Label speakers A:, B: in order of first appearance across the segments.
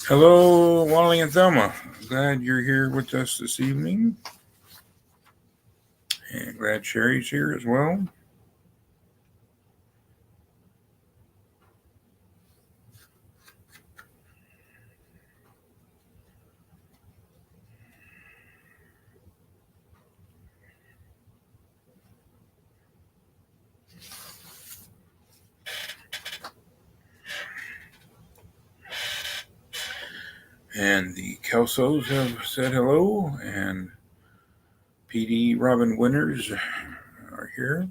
A: Hello, Wally and Thelma. Glad you're here with us this evening. And glad Sherry's here as well. And the Kelsos have said hello. And PD Robin Winters are here.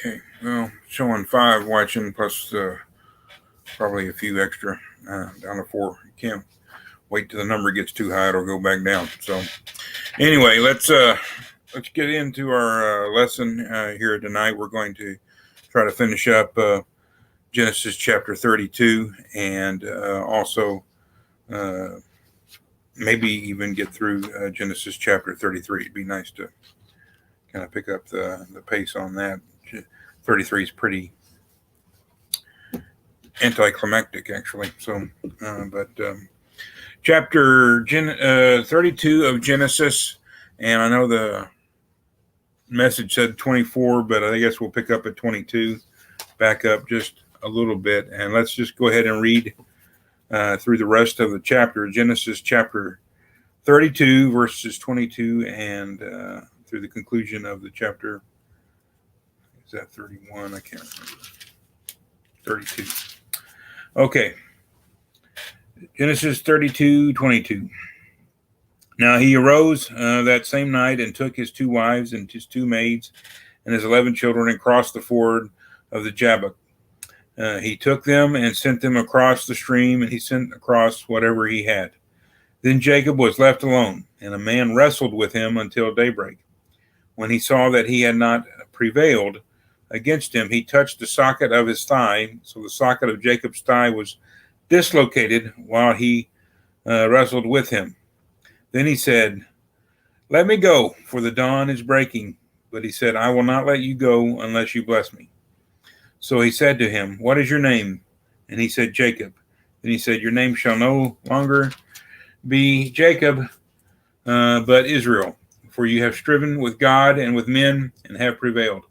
A: Okay, well, showing 5 watching plus probably a few extra down to 4. You can't wait till the number gets too high; it'll go back down. So, anyway, let's get into our lesson here tonight. We're going to try to finish up Genesis chapter 32 and also maybe even get through Genesis chapter 33. It'd be nice to kind of pick up the pace on that. 33 is pretty anticlimactic, actually. So, chapter 32 of Genesis, and I know the message said 24, but I guess we'll pick up at 22, back up just a little bit, and let's just go ahead and read through the rest of the chapter. Genesis chapter 32, verses 22, and through the conclusion of the chapter. Is that 31? I can't remember. 32. Okay. Genesis 32:22. Now he arose that same night and took his 2 wives and his 2 maids and his 11 children and crossed the ford of the Jabbok. He took them and sent them across the stream, and he sent across whatever he had. Then Jacob was left alone, and a man wrestled with him until daybreak. When he saw that he had not prevailed against him, he touched the socket of his thigh. So the socket of Jacob's thigh was dislocated while he wrestled with him. Then he said, "Let me go, for the dawn is breaking." But he said, "I will not let you go unless you bless me." So he said to him, "What is your name?" And he said, "Jacob." Then he said, "Your name shall no longer be Jacob, but Israel, for you have striven with God and with men and have prevailed."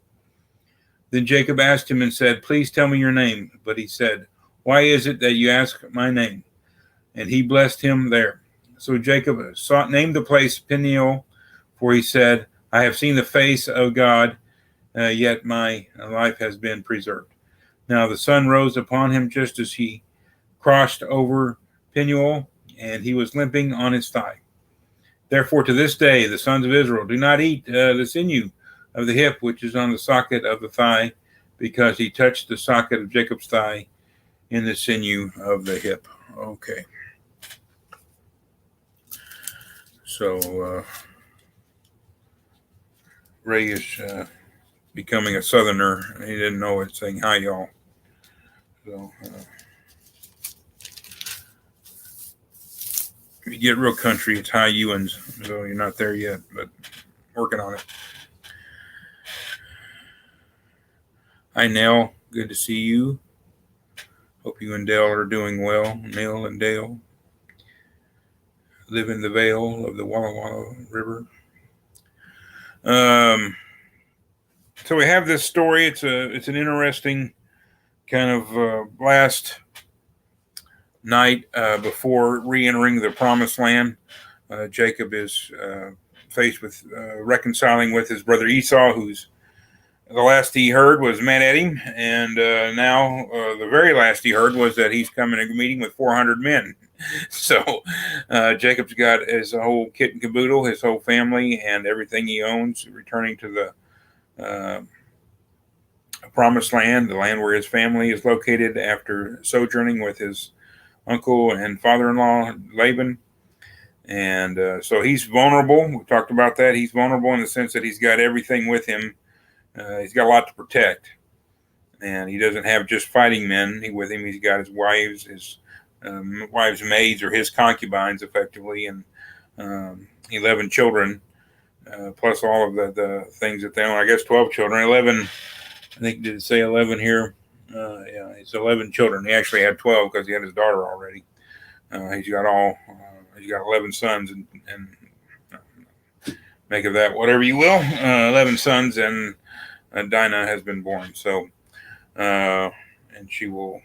A: Then Jacob asked him and said, "Please tell me your name." But he said, "Why is it that you ask my name?" And he blessed him there. So Jacob named the place Peniel, for he said, "I have seen the face of God, yet my life has been preserved." Now the sun rose upon him just as he crossed over Peniel, and he was limping on his thigh. Therefore to this day the sons of Israel do not eat the sinew of the hip which is on the socket of the thigh, because he touched the socket of Jacob's thigh in the sinew of the hip. Okay. So Ray is becoming a Southerner. He didn't know it, saying hi, y'all. So if you get real country, it's hi, Ewans. So you're not there yet, but working on it. Hi, Nell. Good to see you. Hope you and Dale are doing well. Nell and Dale live in the vale of the Walla Walla River. So we have this story. It's an interesting kind of last night before re-entering the promised land. Jacob is faced with reconciling with his brother Esau, who's the last he heard was mad at him, and now the very last he heard was that he's coming to a meeting with 400 men. So Jacob's got his whole kit and caboodle, his whole family, and everything he owns, returning to the promised land, the land where his family is located after sojourning with his uncle and father-in-law Laban. And so he's vulnerable. We talked about that. He's vulnerable in the sense that he's got everything with him. He's got a lot to protect, and he doesn't have just fighting men with him. He's got his wives' maids, or his concubines, effectively, and 11 children, plus all of the things that they own. I guess 12 children. 11. I think, did it say 11 here? Yeah, it's 11 children. He actually had 12 because he had his daughter already. He's got 11 sons, and make of that whatever you will. 11 sons, and Dinah has been born. So, and she will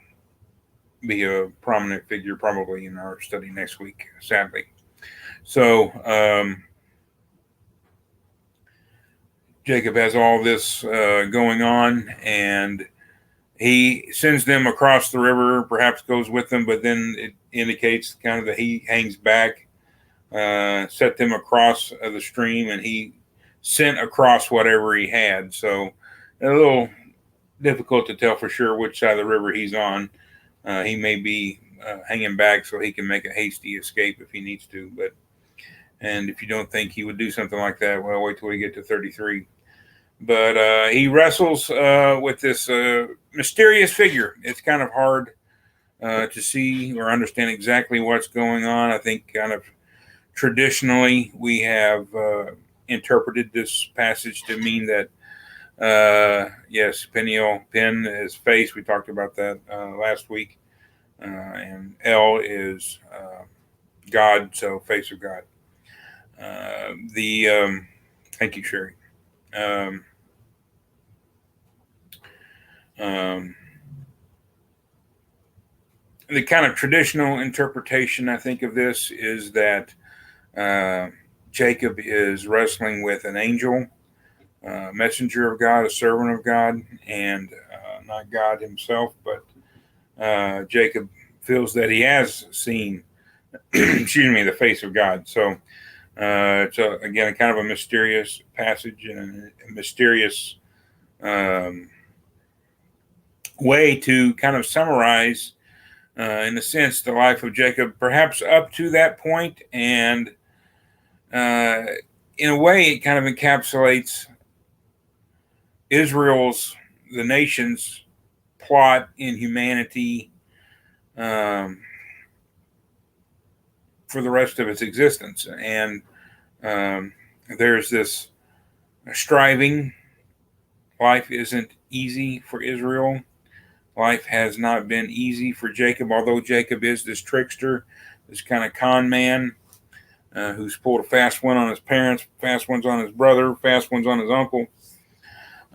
A: be a prominent figure probably in our study next week, sadly. So, Jacob has all this going on, and he sends them across the river, perhaps goes with them, but then it indicates kind of that he hangs back, set them across the stream, and he sent across whatever he had. So a little difficult to tell for sure which side of the river he's on. He may be hanging back so he can make a hasty escape if he needs to. And if you don't think he would do something like that, well, wait till we get to 33. But he wrestles with this mysterious figure. It's kind of hard to see or understand exactly what's going on. I think kind of traditionally we have interpreted this passage to mean that, yes, Pen is face. We talked about that last week. And El is God, so face of God. Thank you, Sherry. The kind of traditional interpretation, I think, of this is that Jacob is wrestling with an angel, messenger of God, a servant of God, and not God himself, but Jacob feels that he has seen, the face of God. So it's again kind of a mysterious passage and a mysterious way to kind of summarize, in a sense, the life of Jacob, perhaps up to that point, and in a way, it kind of encapsulates the nation's plot in humanity for the rest of its existence. And there's this striving. Life isn't easy for Israel. Life has not been easy for Jacob, although Jacob is this trickster, this kind of con man who's pulled a fast one on his parents, fast ones on his brother, fast ones on his uncle.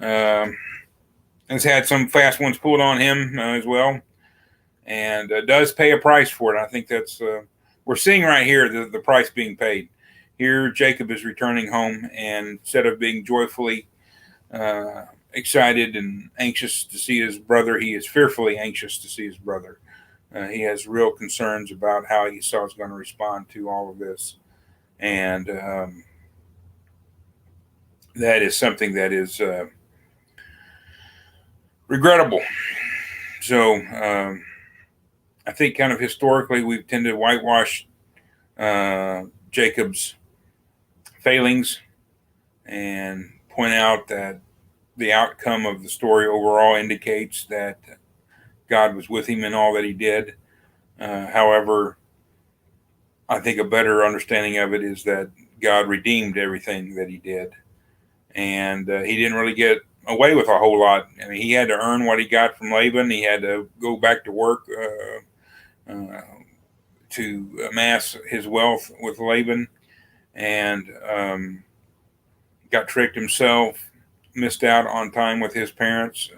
A: Has had some fast ones pulled on him as well, and does pay a price for it. I think that's we're seeing right here the price being paid. Here, Jacob is returning home, and instead of being joyfully excited and anxious to see his brother, he is fearfully anxious to see his brother. He has real concerns about how Esau is going to respond to all of this, and that is something that is regrettable. So I think kind of historically we've tended to whitewash Jacob's failings and point out that the outcome of the story overall indicates that God was with him in all that he did. However, I think a better understanding of it is that God redeemed everything that he did. And he didn't really get away with a whole lot. I mean, he had to earn what he got from Laban. He had to go back to work to amass his wealth with Laban, and got tricked himself, missed out on time with his parents,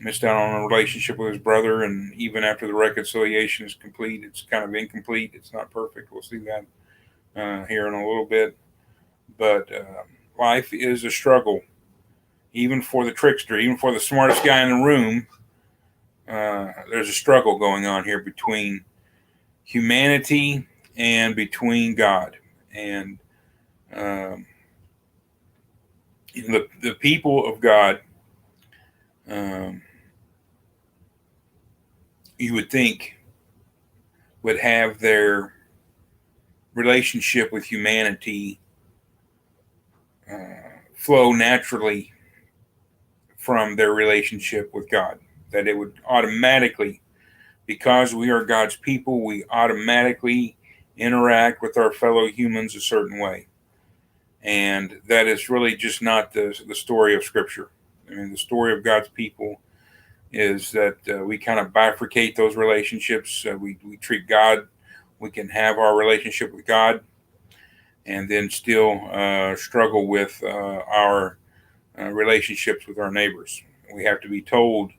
A: missed out on a relationship with his brother, and even after the reconciliation is complete, it's kind of incomplete. It's not perfect. We'll see that here in a little bit. But life is a struggle, even for the trickster, even for the smartest guy in the room. There's a struggle going on here between humanity and between God. And the people of God um, you would think would have their relationship with humanity flow naturally from their relationship with God. That it would automatically, because we are God's people, we automatically interact with our fellow humans a certain way. And that is really just not the story of Scripture. I mean, the story of God's people is that we kind of bifurcate those relationships. We treat God, we can have our relationship with God, and then still struggle with our relationships with our neighbors. We have to be told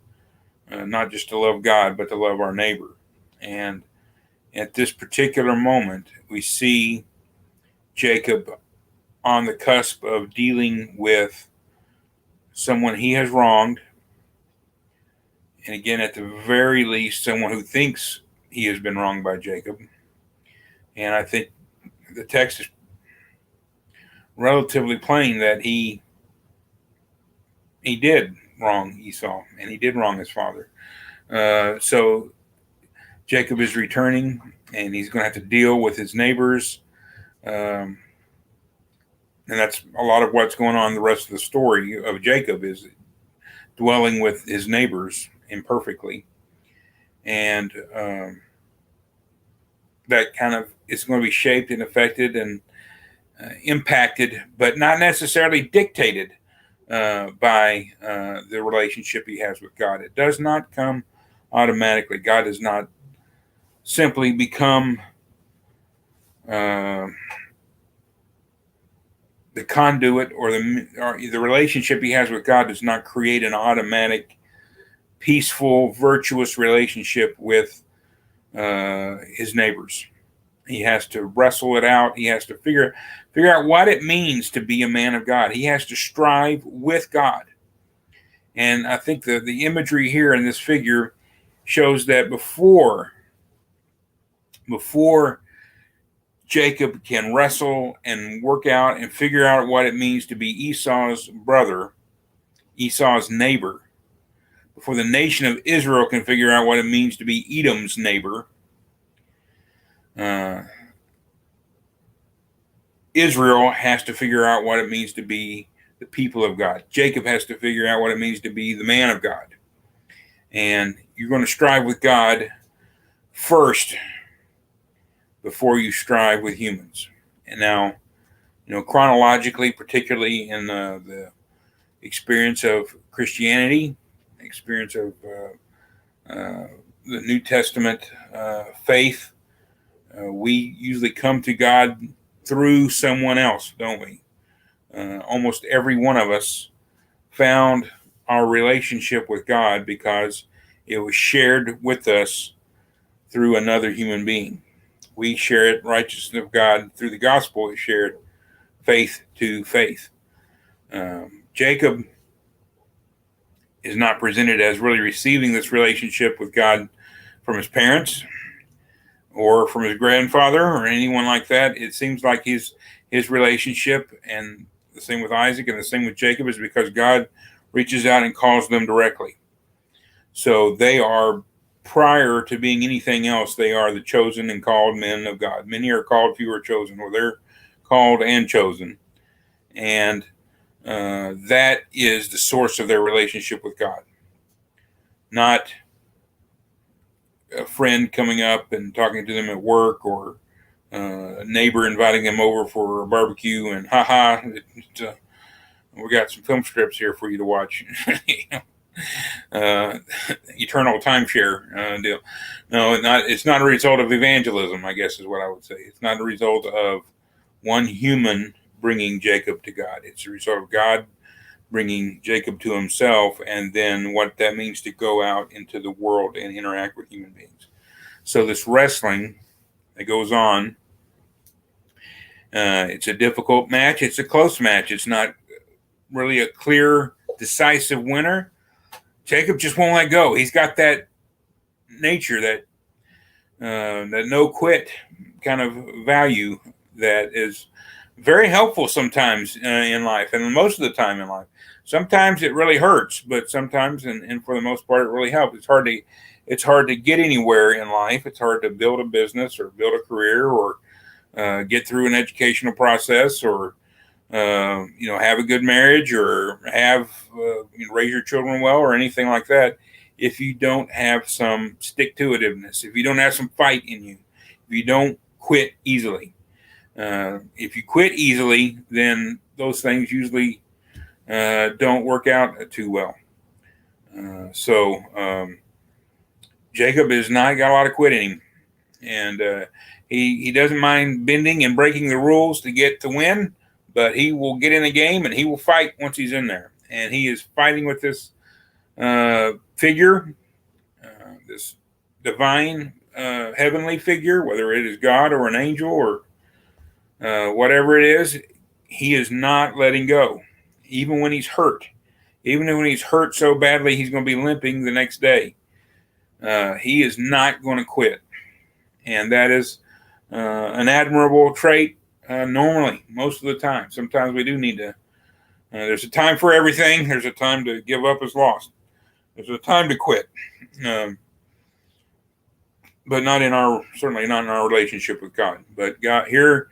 A: not just to love God, but to love our neighbor. And at this particular moment, we see Jacob on the cusp of dealing with someone he has wronged. And again, at the very least, someone who thinks he has been wronged by Jacob. And I think the text is relatively plain that he did wrong Esau, and he did wrong his father. So Jacob is returning, and he's going to have to deal with his neighbors. And that's a lot of what's going on in the rest of the story of Jacob, is dwelling with his neighbors imperfectly. And that kind of is going to be shaped and affected and impacted, but not necessarily dictated by the relationship he has with God. It does not come automatically. God does not simply become the conduit, or the relationship he has with God does not create an automatic, peaceful, virtuous relationship with his neighbors. He has to wrestle it out. He has to figure out what it means to be a man of God. He has to strive with God. And I think the imagery here in this figure shows that before Jacob can wrestle and work out and figure out what it means to be Esau's brother, Esau's neighbor, before the nation of Israel can figure out what it means to be Edom's neighbor, Israel has to figure out what it means to be the people of God. Jacob has to figure out what it means to be the man of God. And you're going to strive with God first before you strive with humans. And now, chronologically, particularly in the experience of Christianity, experience of the New Testament faith, we usually come to God through someone else, don't we? Almost every one of us found our relationship with God because it was shared with us through another human being. We share it, righteousness of God, through the gospel is shared faith to faith. Jacob is not presented as really receiving this relationship with God from his parents or from his grandfather or anyone like that. It seems like his relationship, and the same with Isaac and the same with Jacob, is because God reaches out and calls them directly. So they are, prior to being anything else, they are the chosen and called men of God. Many are called, few are chosen. Well, they're called and chosen. And that is the source of their relationship with God. Not a friend coming up and talking to them at work, or a neighbor inviting them over for a barbecue and we got some film strips here for you to watch. Eternal timeshare deal. No, it's not a result of evangelism, I guess is what I would say. It's not a result of one human bringing Jacob to God. It's a result of God bringing Jacob to himself, and then what that means to go out into the world and interact with human beings. So this wrestling that goes on, it's a difficult match. It's a close match. It's not really a clear, decisive winner. Jacob just won't let go. He's got that nature, that no quit kind of value that is very helpful sometimes in life, and most of the time in life. Sometimes it really hurts, but sometimes, and for the most part, it really helps. It's hard to get anywhere in life. It's hard to build a business or build a career or get through an educational process or have a good marriage or have raise your children well or anything like that. If you don't have some stick to itiveness, if you don't have some fight in you, if you don't quit easily, if you quit easily, then those things usually don't work out too well. So Jacob has not got a lot of quit in him, and he doesn't mind bending and breaking the rules to get the win, but he will get in the game and he will fight once he's in there. And he is fighting with this figure, this divine heavenly figure, whether it is God or an angel or whatever it is. He is not letting go, even when he's hurt. Even when he's hurt so badly he's going to be limping the next day. He is not going to quit. And that is an admirable trait normally, most of the time. Sometimes we do need to. There's a time for everything. There's a time to give up as lost. There's a time to quit. But certainly not in our relationship with God. But God, here,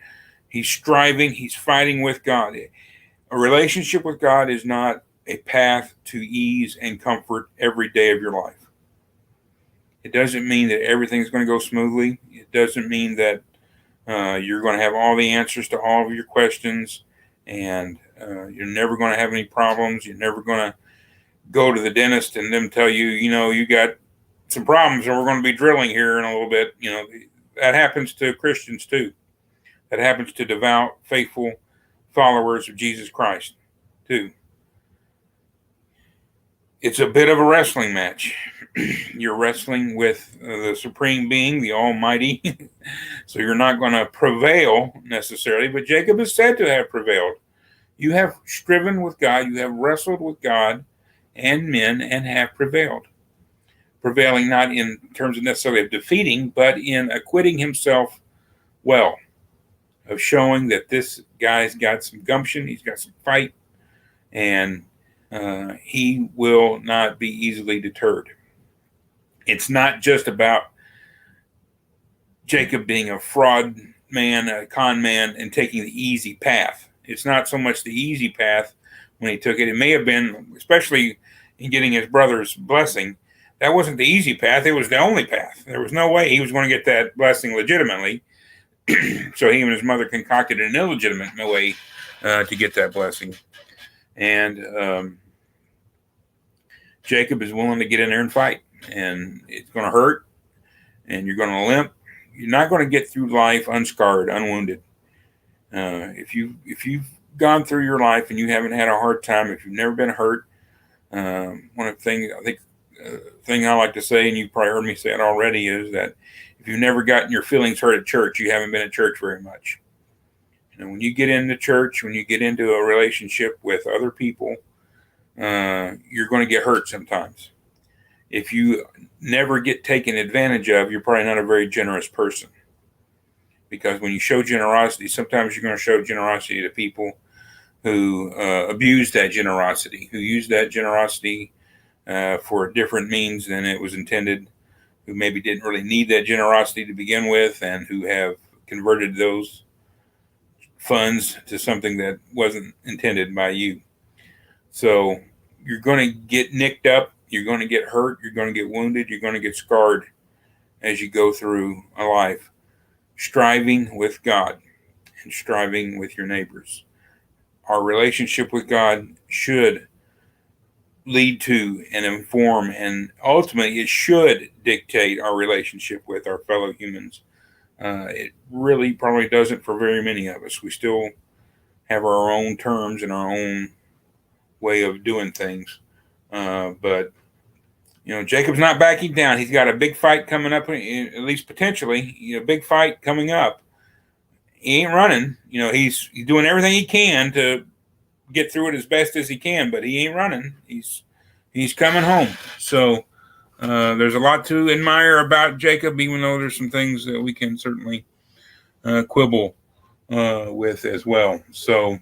A: he's striving, he's fighting with God. A relationship with God is not a path to ease and comfort every day of your life. It doesn't mean that everything's going to go smoothly. It doesn't mean that you're going to have all the answers to all of your questions, and you're never going to have any problems. You're never going to go to the dentist and them tell you, you got some problems and we're going to be drilling here in a little bit. That happens to Christians too. That happens to devout, faithful followers of Jesus Christ too. It's a bit of a wrestling match. You're wrestling with the Supreme Being, the Almighty. So you're not going to prevail necessarily, but Jacob is said to have prevailed. You have striven with God, you have wrestled with God and men and have prevailed. Prevailing not in terms of necessarily of defeating, but in acquitting himself well, of showing that this guy's got some gumption, he's got some fight, and he will not be easily deterred. It's not just about Jacob being a fraud man, a con man, and taking the easy path. It's not so much the easy path when he took it. It may have been, especially in getting his brother's blessing, that wasn't the easy path. It was the only path. There was no way he was going to get that blessing legitimately. So he and his mother concocted an illegitimate way to get that blessing. And Jacob is willing to get in there and fight. And it's going to hurt. And you're going to limp. You're not going to get through life unscarred, unwounded. If you've gone through your life and you haven't had a hard time, if you've never been hurt, one of the things thing I like to say, and you've probably heard me say it already, is that if you've never gotten your feelings hurt at church, you haven't been at church very much. When you get into church, when you get into a relationship with other people, you're going to get hurt sometimes. If you never get taken advantage of, you're probably not a very generous person. Because when you show generosity, sometimes you're going to show generosity to people who abuse that generosity, who use that generosity for different means than it was intended, who maybe didn't really need that generosity to begin with, and who have converted those funds to something that wasn't intended by you. So you're going to get nicked up, you're going to get hurt, you're going to get wounded, you're going to get scarred as you go through a life, striving with God and striving with your neighbors. Our relationship with God should lead to and inform, and ultimately it should dictate our relationship with our fellow humans. It really probably doesn't for very many of us. We still have our own terms and our own way of doing things. But Jacob's not backing down. He's got a big fight coming up, at least potentially, a big fight coming up. He ain't running. He's doing everything he can to get through it as best as he can, but he ain't running. He's coming home. So there's a lot to admire about Jacob, even though there's some things that we can certainly quibble with as well. So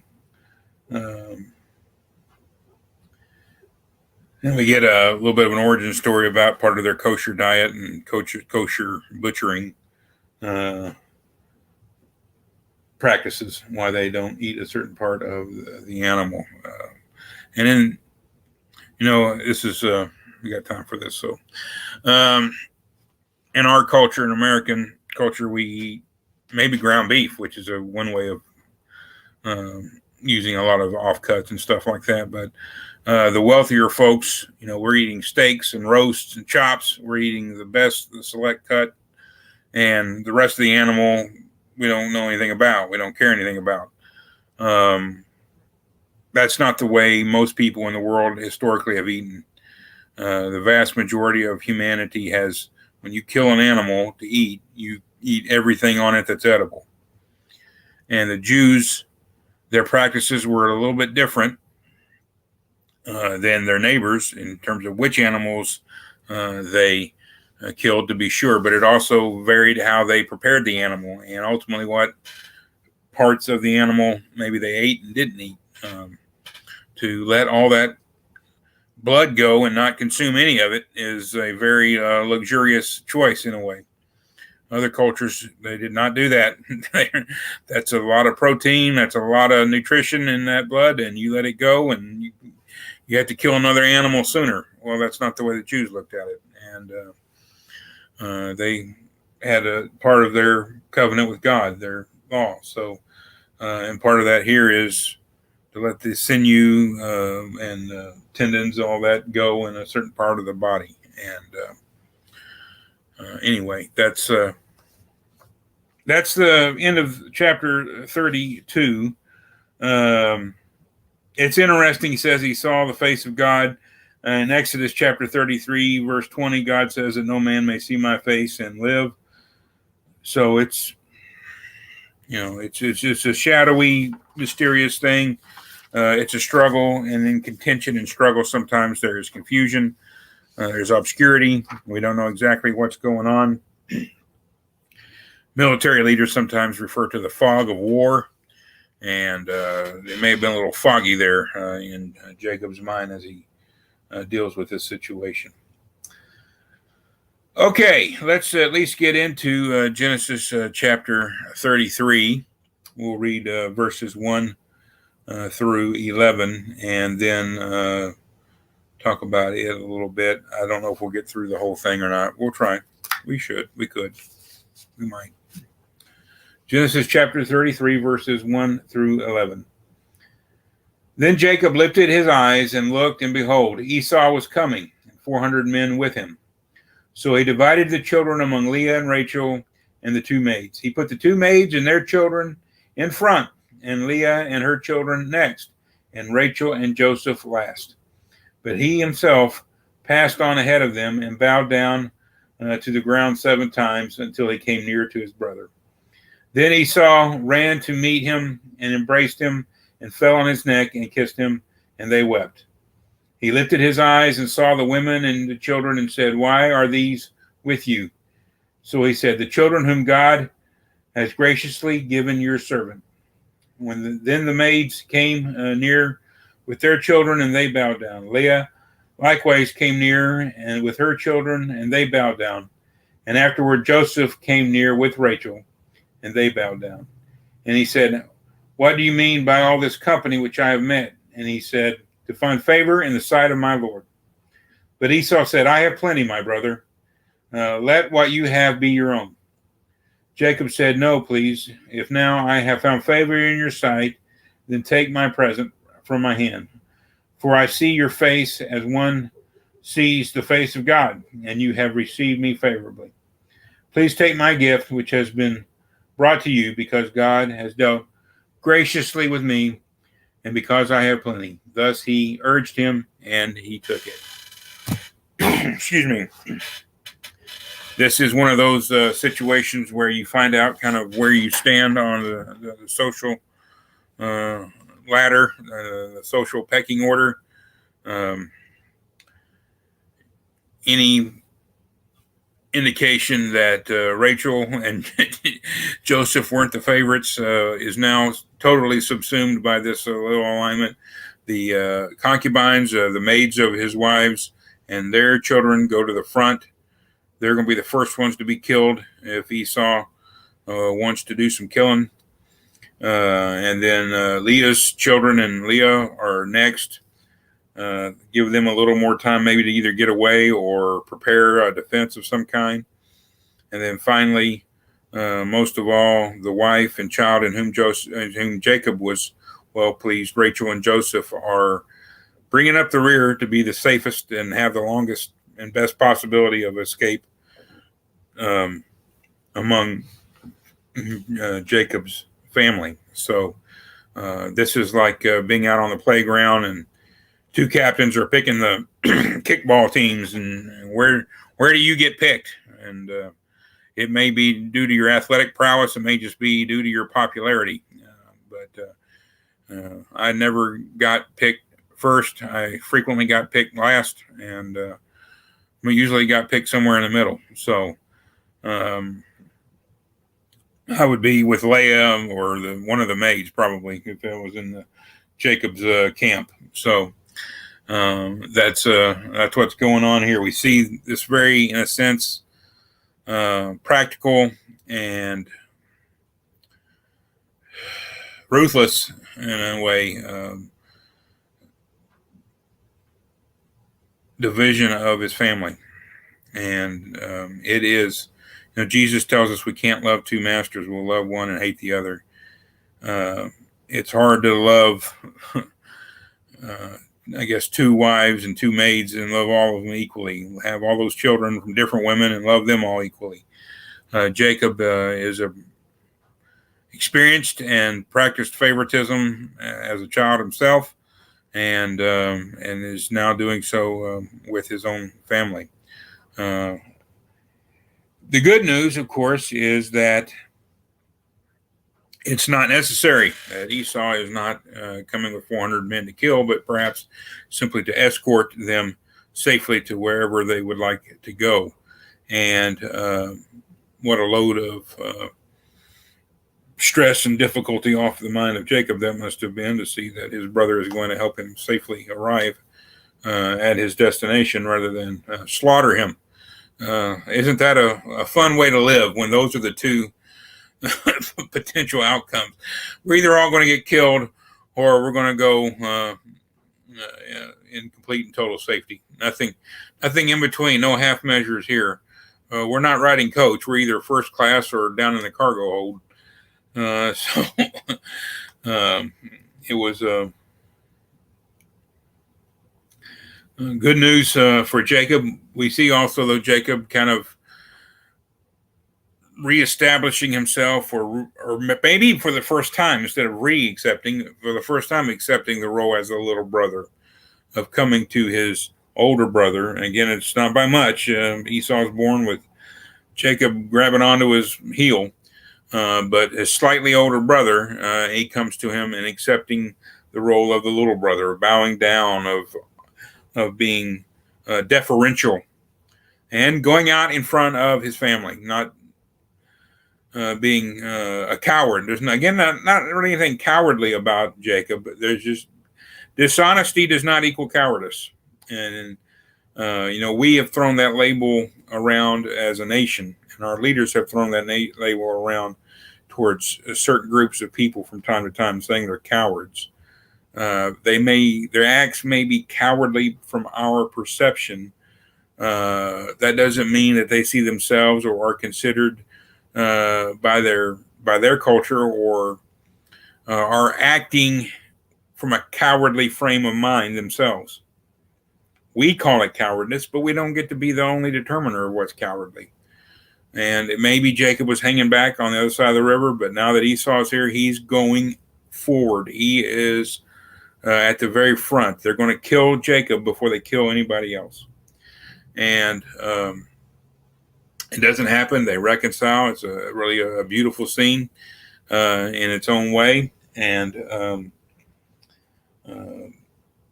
A: And we get a little bit of an origin story about part of their kosher diet and kosher butchering practices, why they don't eat a certain part of the animal. And then, this is, we got time for this. So, in our culture, in American culture, we eat maybe ground beef, which is one way of using a lot of offcuts and stuff like that. But the wealthier folks, we're eating steaks and roasts and chops. We're eating the select cut, and the rest of the animal we don't know anything about. We don't care anything about. That's not the way most people in the world historically have eaten. The vast majority of humanity has, when you kill an animal to eat, you eat everything on it that's edible. And the Jews, their practices were a little bit different than their neighbors in terms of which animals they killed, to be sure, but it also varied how they prepared the animal and ultimately what parts of the animal maybe they ate and didn't eat. To let all that blood go and not consume any of it is a very luxurious choice in a way. Other cultures, they did not do that. That's a lot of protein. That's a lot of nutrition in that blood, and you let it go, and you have to kill another animal sooner. Well, that's not the way the Jews looked at it. And they had a part of their covenant with God, their law. So, and part of that here is to let the sinew and tendons, all that, go in a certain part of the body. And anyway, that's the end of chapter 32. It's interesting. He says he saw the face of God. In Exodus chapter 33, verse 20, God says that no man may see my face and live. So it's just a shadowy, mysterious thing. It's a struggle, and in contention and struggle, sometimes there is confusion. There's obscurity. We don't know exactly what's going on. Military leaders sometimes refer to the fog of war, and it may have been a little foggy there in Jacob's mind as he deals with this situation. Okay, let's at least get into Genesis chapter 33. We'll read verses 1 through 11, and then talk about it a little bit. I don't know if we'll get through the whole thing or not. We'll try. We should. We could. We might. Genesis chapter 33, verses 1 through 11. Then Jacob lifted his eyes and looked, and behold, Esau was coming, and 400 men with him. So he divided the children among Leah and Rachel and the two maids. He put the two maids and their children in front, and Leah and her children next, and Rachel and Joseph last. But he himself passed on ahead of them and bowed down to the ground 7 times until he came near to his brother. Then Esau ran to meet him and embraced him and fell on his neck and kissed him, and they wept. He lifted his eyes and saw the women and the children and said, "Why are these with you?" So he said, "The children whom God has graciously given your servant." Then the maids came near with their children, and they bowed down. Leah likewise came near and with her children, and they bowed down. And afterward Joseph came near with Rachel, and they bowed down. And he said, "What do you mean by all this company which I have met?" And he said, "To find favor in the sight of my Lord." But Esau said, "I have plenty, my brother. Let what you have be your own." Jacob said, "No, please. If now I have found favor in your sight, then take my present from my hand. For I see your face as one sees the face of God, and you have received me favorably. Please take my gift, which has been brought to you, because God has dealt graciously with me, and because I have plenty." Thus he urged him, and he took it. Excuse me. This is one of those situations where you find out kind of where you stand on the social ladder, the social pecking order. Any indication that Rachel and Joseph weren't the favorites is now totally subsumed by this little alignment. the concubines, the maids of his wives, and their children go to the front. They're going to be the first ones to be killed if Esau wants to do some killing. And then Leah's children and Leah are next. Give them a little more time maybe to either get away or prepare a defense of some kind. And then finally, most of all, the wife and child in whom Jacob was well pleased, Rachel and Joseph, are bringing up the rear to be the safest and have the longest and best possibility of escape among Jacob's family. So this is like being out on the playground and two captains are picking the kickball teams, and where do you get picked? And it may be due to your athletic prowess. It may just be due to your popularity. But I never got picked first. I frequently got picked last, and we usually got picked somewhere in the middle. So I would be with Leah or one of the maids probably if I was in Jacob's camp. So that's what's going on here. We see this very, in a sense, practical and ruthless in a way division of his family. And it is, Jesus tells us we can't love two masters. We'll love one and hate the other. It's hard to love I guess two wives and two maids and love all of them equally. Have all those children from different women and love them all equally. Jacob is a experienced and practiced favoritism as a child himself, and is now doing so with his own family. The good news, of course, is that it's not necessary that Esau is not coming with 400 men to kill, but perhaps simply to escort them safely to wherever they would like to go. And what a load of stress and difficulty off the mind of Jacob that must have been to see that his brother is going to help him safely arrive at his destination rather than slaughter him. Isn't that a fun way to live when those are the two potential outcomes? We're either all going to get killed or we're going to go in complete and total safety. Nothing in between. No half measures here. We're not riding coach. We're either first class or down in the cargo hold. So it was good news for Jacob. We see also, though, Jacob kind of reestablishing himself, or maybe for the first time, instead of accepting the role as a little brother, of coming to his older brother. And again, it's not by much. Esau was born with Jacob grabbing onto his heel, but his slightly older brother, he comes to him and accepting the role of the little brother, bowing down, of being deferential, and going out in front of his family, not being a coward. There's not really anything cowardly about Jacob, but there's just dishonesty does not equal cowardice. And we have thrown that label around as a nation, and our leaders have thrown that label around towards certain groups of people from time to time, saying they're cowards. Their acts may be cowardly from our perception. That doesn't mean that they see themselves or are considered by their culture or are acting from a cowardly frame of mind themselves. We call it cowardice, but we don't get to be the only determiner of what's cowardly. And it may be Jacob was hanging back on the other side of the river, but now that Esau's here, he's going forward. He is at the very front. They're going to kill Jacob before they kill anybody else. And it doesn't happen. They reconcile. It's really a beautiful scene in its own way. And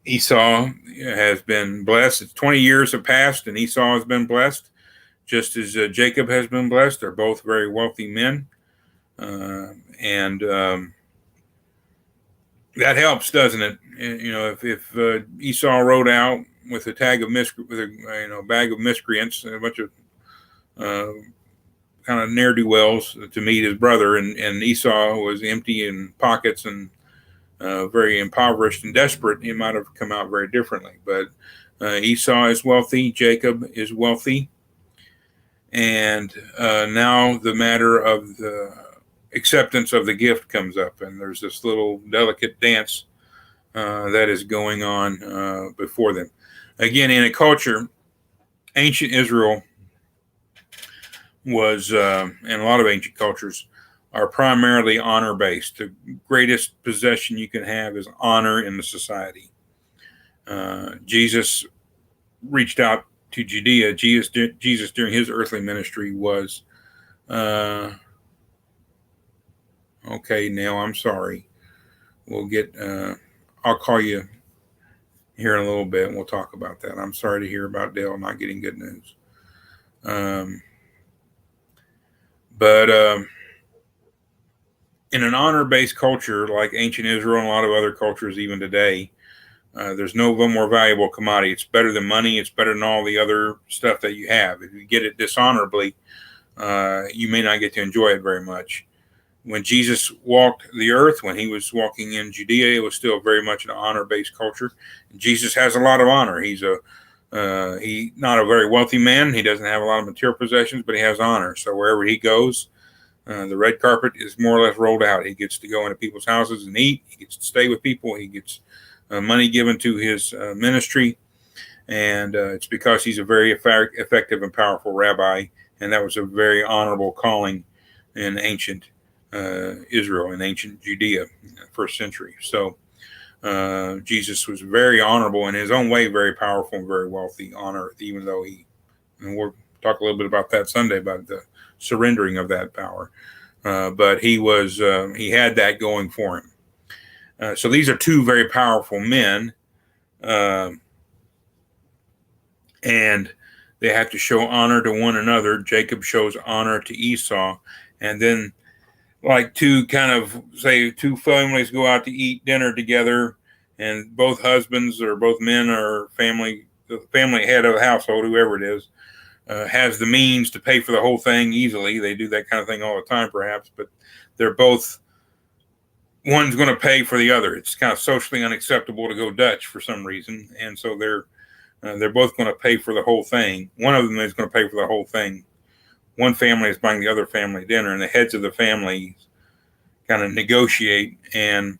A: Esau has been blessed. 20 years have passed, and Esau has been blessed, just as Jacob has been blessed. They're both very wealthy men. And that helps, doesn't it? You know, if Esau rode out with a tag of bag of miscreants, a bunch of uh, kind of ne'er do wells to meet his brother, and Esau was empty in pockets and very impoverished and desperate, it might have come out very differently. But Esau is wealthy, Jacob is wealthy, and now the matter of the acceptance of the gift comes up, and there's this little delicate dance that is going on before them. Again, in a culture, ancient Israel was, and a lot of ancient cultures are primarily honor based. The greatest possession you can have is honor in the society. Jesus reached out to Judea. Jesus during his earthly ministry was, okay, Neil, I'm sorry. We'll get, I'll call you here in a little bit and we'll talk about that. I'm sorry to hear about Dale not getting good news. But in an honor-based culture like ancient Israel and a lot of other cultures even today, there's no more valuable commodity. It's better than money. It's better than all the other stuff that you have. If you get it dishonorably, you may not get to enjoy it very much. When Jesus walked the earth, when he was walking in Judea, it was still very much an honor-based culture. Jesus has a lot of honor. He's not a very wealthy man. He doesn't have a lot of material possessions, but he has honor. So wherever he goes, the red carpet is more or less rolled out. He gets to go into people's houses and eat. He gets to stay with people. He gets money given to his ministry. And it's because he's a very effective and powerful rabbi. And that was a very honorable calling in ancient Israel, in ancient Judea, first century. So Jesus was very honorable in his own way, very powerful and very wealthy on earth, even though and we'll talk a little bit about that Sunday, about the surrendering of that power. But he had that going for him. So these are two very powerful men, and they have to show honor to one another. Jacob shows honor to Esau, and then like two families go out to eat dinner together, and both husbands or both men or the family head of the household, whoever it is, has the means to pay for the whole thing easily. They do that kind of thing all the time, perhaps, but one's going to pay for the other. It's kind of socially unacceptable to go Dutch for some reason, and so they're both going to pay for the whole thing. One of them is going to pay for the whole thing. One family is buying the other family dinner, and the heads of the family kind of negotiate. And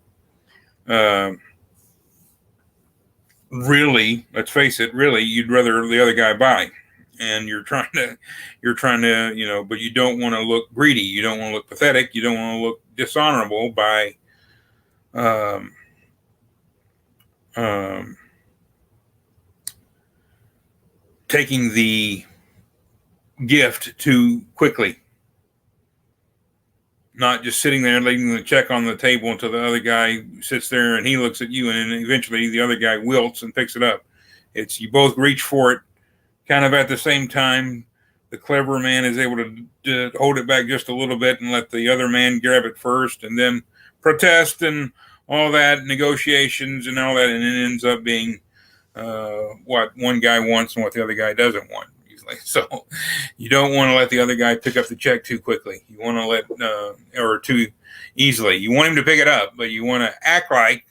A: really, let's face it, really, you'd rather the other guy buy. And you're trying to, but you don't want to look greedy. You don't want to look pathetic. You don't want to look dishonorable by taking the gift too quickly, not just sitting there leaving the check on the table until the other guy sits there and he looks at you, and then eventually the other guy wilts and picks it up. It's you both reach for it kind of at the same time. The clever man is able to hold it back just a little bit and let the other man grab it first, and then protest and all that, negotiations and all that, and it ends up being what one guy wants and what the other guy doesn't want. So you don't want to let the other guy pick up the check too quickly. You want to or too easily. You want him to pick it up, but you want to act like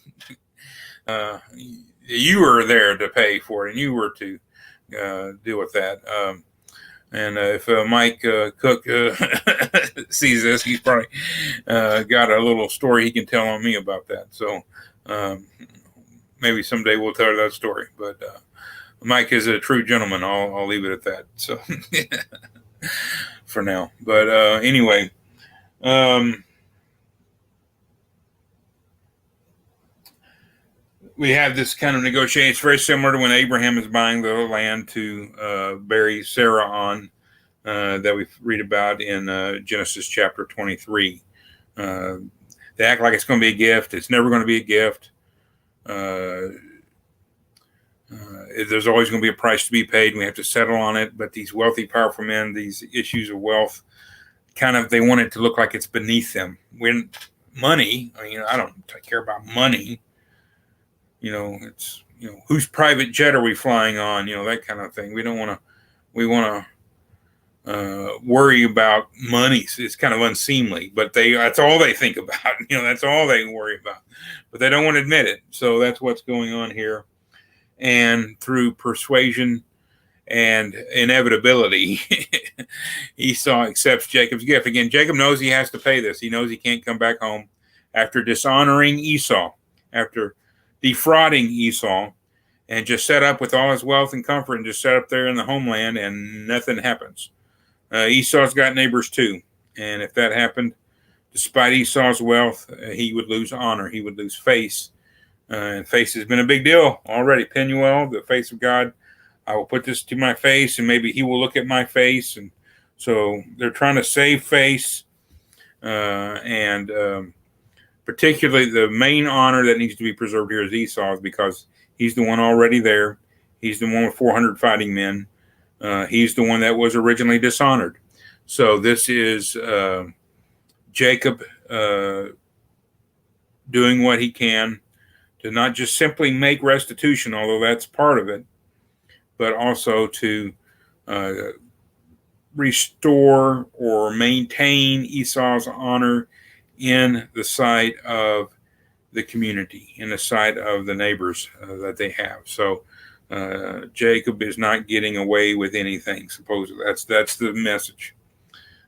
A: you were there to pay for it and you were to deal with that. And if Mike Cook sees this, he's probably got a little story he can tell on me about that. So maybe someday we'll tell that story. But Mike is a true gentleman. I'll leave it at that. So for now, but anyway, we have this kind of negotiation. It's very similar to when Abraham is buying the land to bury Sarah on, that we read about in Genesis chapter 23. They act like it's going to be a gift. It's never going to be a gift. There's always going to be a price to be paid, and we have to settle on it. But these wealthy, powerful men, these issues of wealth, they want it to look like it's beneath them. When money. I don't care about money. It's whose private jet are we flying on? That kind of thing. We don't want to. We want to worry about money. It's kind of unseemly, but that's all they think about. That's all they worry about, but they don't want to admit it. So that's what's going on here. And through persuasion and inevitability, Esau accepts Jacob's gift. Again, Jacob knows he has to pay this. He knows he can't come back home after dishonoring Esau, after defrauding Esau, and just set up with all his wealth and comfort and just set up there in the homeland and nothing happens. Esau's got neighbors too. And if that happened, despite Esau's wealth, he would lose honor. He would lose face. And face has been a big deal already. Penuel, the face of God, I will put this to my face and maybe he will look at my face. And so they're trying to save face. And particularly the main honor that needs to be preserved here is Esau's, because he's the one already there. He's the one with 400 fighting men. He's the one that was originally dishonored. So this is Jacob doing what he can to not just simply make restitution, although that's part of it, but also to restore or maintain Esau's honor in the sight of the community, in the sight of the neighbors that they have. So Jacob is not getting away with anything, supposedly. That's the message.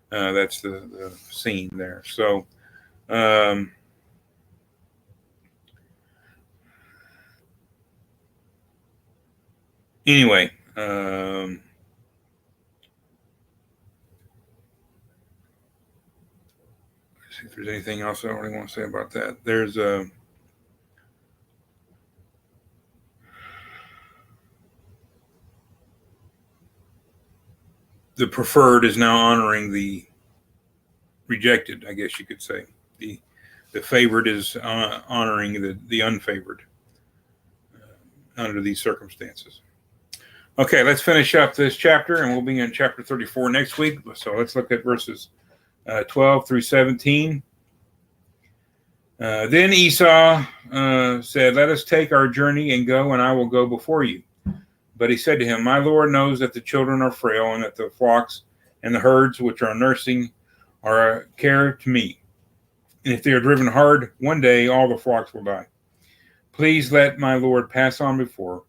A: That's the scene there. So anyway, let's see if there's anything else I really want to say about that. There's the preferred is now honoring the rejected, I guess you could say. The favored is honoring the unfavored under these circumstances. Okay, let's finish up this chapter, and we'll be in chapter 34 next week. So let's look at verses 12 through 17. Then Esau said, "Let us take our journey and go, and I will go before you." But he said to him, "My Lord knows that the children are frail, and that the flocks and the herds which are nursing are a care to me. And if they are driven hard, one day all the flocks will die. Please let my Lord pass on before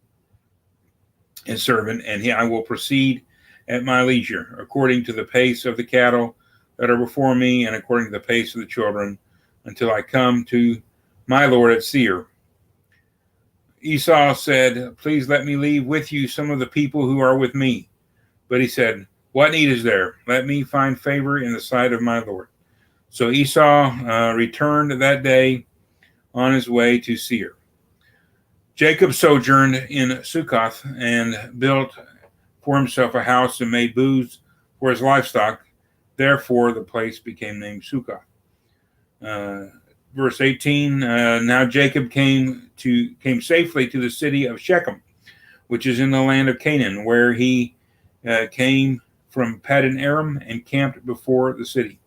A: his servant, and I will proceed at my leisure, according to the pace of the cattle that are before me, and according to the pace of the children, until I come to my Lord at Seir." Esau said, "Please let me leave with you some of the people who are with me." But he said, "What need is there? Let me find favor in the sight of my Lord." So Esau returned that day on his way to Seir. Jacob sojourned in Succoth and built for himself a house and made booths for his livestock. Therefore, the place became named Succoth. Verse 18, now Jacob came safely to the city of Shechem, which is in the land of Canaan, where he came from Paddan Aram and camped before the city.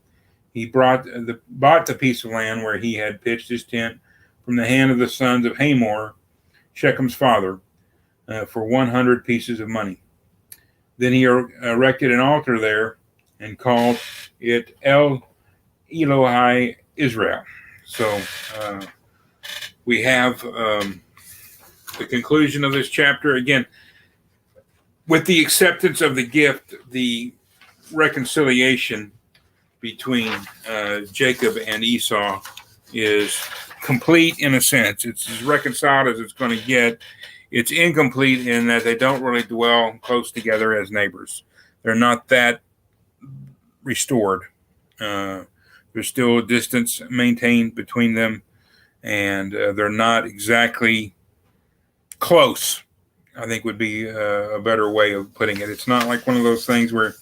A: He bought the piece of land where he had pitched his tent from the hand of the sons of Hamor, Shechem's father, for 100 pieces of money. Then he erected an altar there and called it El Elohai Israel. So we have the conclusion of this chapter. Again, with the acceptance of the gift, the reconciliation between Jacob and Esau is complete in a sense. It's as reconciled as it's going to get. It's incomplete in that they don't really dwell close together as neighbors. They're not that restored. There's still a distance maintained between them, and they're not exactly close, I think would be a better way of putting it. It's not like one of those things where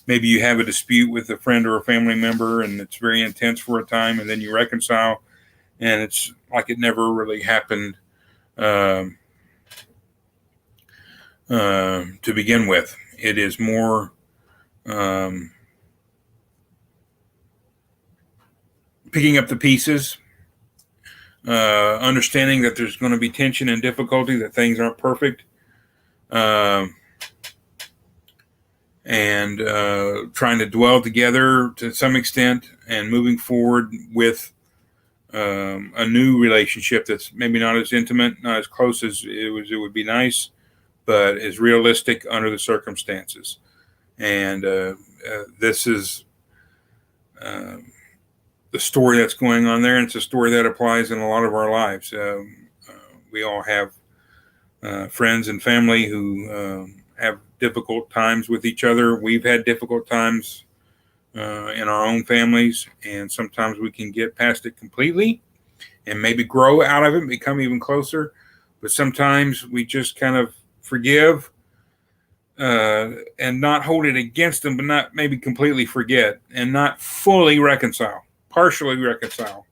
A: maybe you have a dispute with a friend or a family member and it's very intense for a time, and then you reconcile, and it's like it never really happened to begin with. It is more picking up the pieces, understanding that there's going to be tension and difficulty, that things aren't perfect, and trying to dwell together to some extent and moving forward with a new relationship that's maybe not as intimate, not as close as it would be nice, but is realistic under the circumstances. And this is the story that's going on there, and it's a story that applies in a lot of our lives. We all have friends and family who have difficult times with each other. We've had difficult times in our own families, and sometimes we can get past it completely and maybe grow out of it and become even closer. But sometimes we just kind of forgive and not hold it against them, but not maybe completely forget and not fully reconcile, partially reconcile.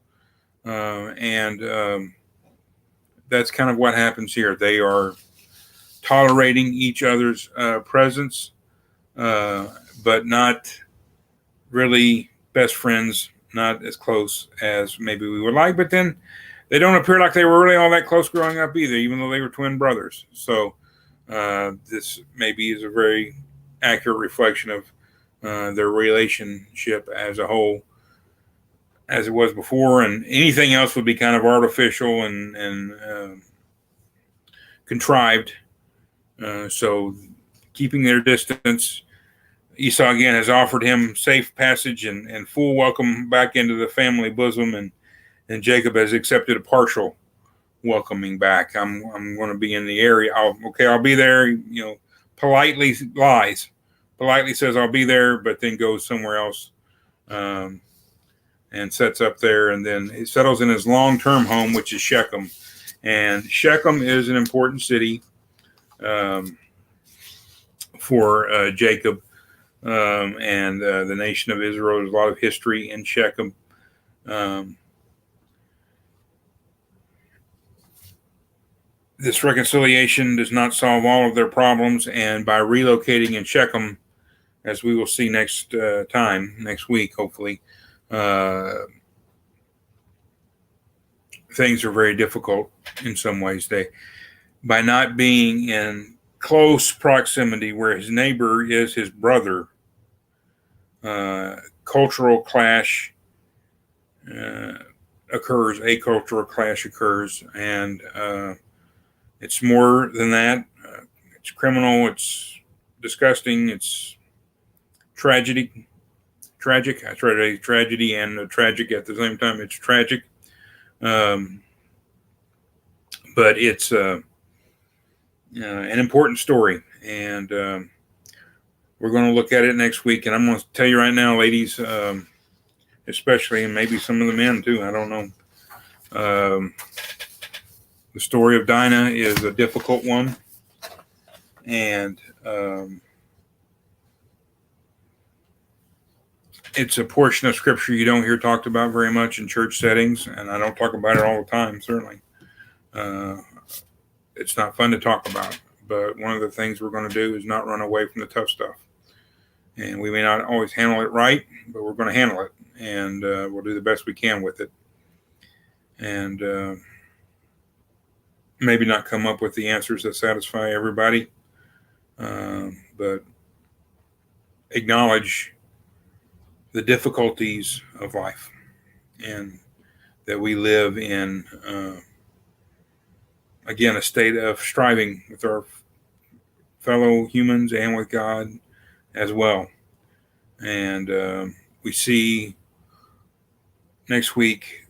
A: And that's kind of what happens here. They are tolerating each other's presence, but not really best friends, not as close as maybe we would like. But then they don't appear like they were really all that close growing up either, even though they were twin brothers. So this maybe is a very accurate reflection of their relationship as a whole, as it was before, and anything else would be kind of artificial and contrived. So keeping their distance, Esau again has offered him safe passage and full welcome back into the family bosom, and Jacob has accepted a partial welcoming back. I'm going to be in the area. I'll be there. Politely lies, politely says I'll be there, but then goes somewhere else, and sets up there, and then he settles in his long-term home, which is Shechem. And Shechem is an important city for Jacob and the nation of Israel. There's a lot of history in Shechem. This reconciliation does not solve all of their problems, and by relocating in Shechem, as we will see next week, hopefully, things are very difficult in some ways. By not being in close proximity where his neighbor is his brother, cultural clash occurs, a cultural clash occurs, and it's more than that. It's criminal, it's disgusting, it's tragic. I try to say tragedy and tragic at the same time. It's tragic. But it's an important story, and we're going to look at it next week. And I'm going to tell you right now, ladies, especially, and maybe some of the men too, I don't know. The story of Dinah is a difficult one, and it's a portion of scripture you don't hear talked about very much in church settings, and I don't talk about it all the time, certainly. It's not fun to talk about, but one of the things we're going to do is not run away from the tough stuff. And we may not always handle it right, but we're going to handle it, and we'll do the best we can with it. And maybe not come up with the answers that satisfy everybody, but acknowledge the difficulties of life, and that we live in, again, a state of striving with our fellow humans and with God as well. And we see next week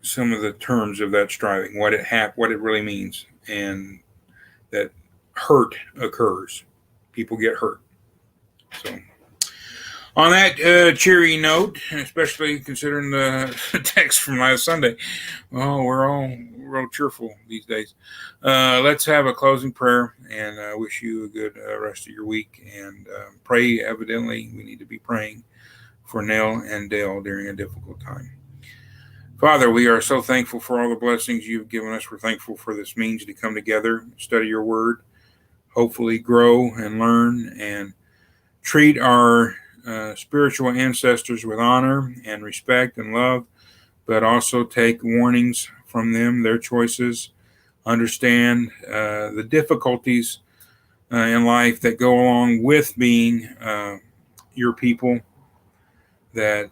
A: some of the terms of that striving, what it really means, and that hurt occurs. People get hurt. So on that cheery note, especially considering the text from last Sunday, well, we're all real cheerful these days. Let's have a closing prayer, and I wish you a good rest of your week. And pray, evidently, we need to be praying for Nell and Dale during a difficult time. Father, we are so thankful for all the blessings you've given us. We're thankful for this means to come together, study your word, hopefully grow and learn, and treat our spiritual ancestors with honor and respect and love, but also take warnings from them, their choices, understand the difficulties in life that go along with being your people. That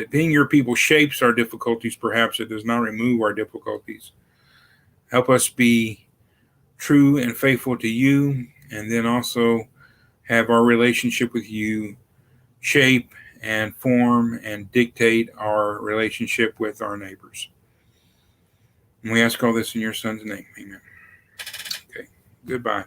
A: being your people shapes our difficulties. Perhaps it does not remove our difficulties. Help us be true and faithful to you, and then also have our relationship with you shape and form and dictate our relationship with our neighbors. And we ask all this in your son's name. Amen. Okay. Goodbye.